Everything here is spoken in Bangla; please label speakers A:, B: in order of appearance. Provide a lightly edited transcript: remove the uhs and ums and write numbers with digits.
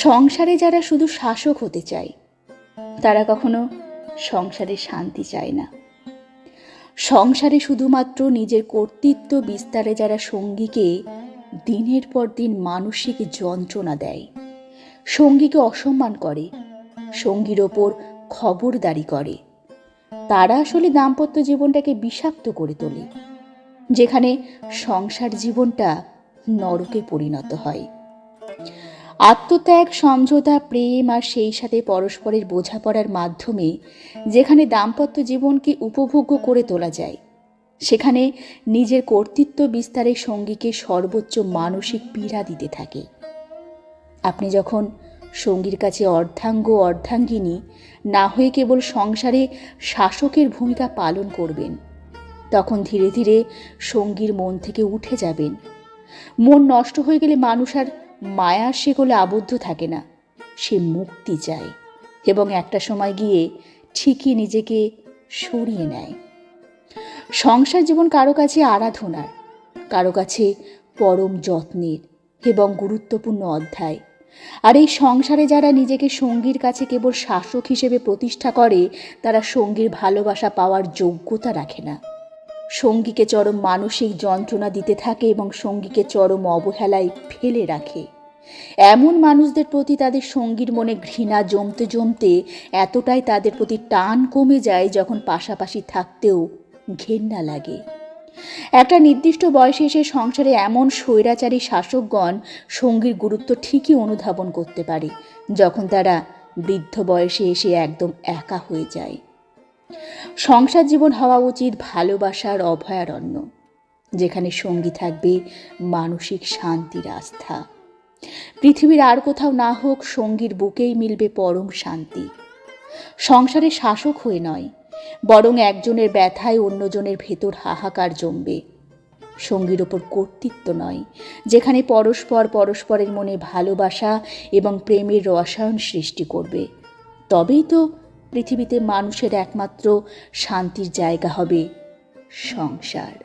A: সংসারে যারা শুধু শাসক হতে চায় তারা কখনো সংসারে শান্তি চায় না। সংসারে শুধুমাত্র নিজের কর্তৃত্ব বিস্তারে যারা সঙ্গীকে দিনের পর দিন মানসিক যন্ত্রণা দেয়, সঙ্গীকে অসম্মান করে, সঙ্গীর ওপর খবরদারি করে, তারা আসলে দাম্পত্য জীবনটাকে বিষাক্ত করে তোলে, যেখানে সংসার জীবনটা নরকে পরিণত হয়। আত্মত্যাগ, সমঝোতা, প্রেম আর সেই সাথে পরস্পরের বোঝাপড়ার মাধ্যমে যেখানে দাম্পত্য জীবনকে উপভোগ্য করে তোলা যায়, সেখানে নিজের কর্তৃত্ব বিস্তারে সঙ্গীকে সর্বোচ্চ মানসিক পীড়া দিতে থাকে। আপনি যখন সঙ্গীর কাছে অর্ধাঙ্গ অর্ধাঙ্গিনী না হয়ে কেবল সংসারে শাসকের ভূমিকা পালন করবেন, তখন ধীরে ধীরে সঙ্গীর মন থেকে উঠে যাবেন। মন নষ্ট হয়ে গেলে মানুষ আর মায়ার শেকলে আবদ্ধ থাকে না, সে মুক্তি চায় এবং একটা সময় গিয়ে ঠিকই নিজেকে সরিয়ে নেয়। সংসার জীবন কারো কাছে আরাধনার, কারো কাছে পরম যত্নের এবং গুরুত্বপূর্ণ অধ্যায়। আর এই সংসারে যারা নিজেকে সঙ্গীর কাছে কেবল শাসক হিসেবে প্রতিষ্ঠা করে, তারা সঙ্গীর ভালোবাসা পাওয়ার যোগ্যতা রাখে না। সঙ্গীকে চরম মানসিক যন্ত্রণা দিতে থাকে এবং সঙ্গীকে চরম অবহেলায় ফেলে রাখে। এমন মানুষদের প্রতি তাদের সঙ্গীর মনে ঘৃণা জমতে জমতে এতটাই তাদের প্রতি টান কমে যায়, যখন পাশাপাশি থাকতেও ঘেন্না লাগে। একটা নির্দিষ্ট বয়সে এসে সংসারে এমন স্বৈরাচারী শাসকগণ সঙ্গীর গুরুত্ব ঠিকই অনুধাবন করতে পারে, যখন তারা বৃদ্ধ বয়সে এসে একদম একা হয়ে যায়। সংসার জীবন হওয়া উচিত ভালোবাসার অভয়ারণ্য, যেখানে সঙ্গী থাকবে মানসিক শান্তির আস্থা। পৃথিবীর আর কোথাও না হোক, সঙ্গীর বুকেই মিলবে পরম শান্তি। সংসারে শাসক হয়ে নয়, বরং একজনের ব্যথায় অন্যজনের ভেতর হাহাকার জমবে। সঙ্গীর ওপর কর্তৃত্ব নয়, যেখানে পরস্পর পরস্পরের মনে ভালোবাসা এবং প্রেমের রসায়ন সৃষ্টি করবে। তবেই তো পৃথিবীতে মানুষের একমাত্র শান্তির জায়গা হবে সংসার।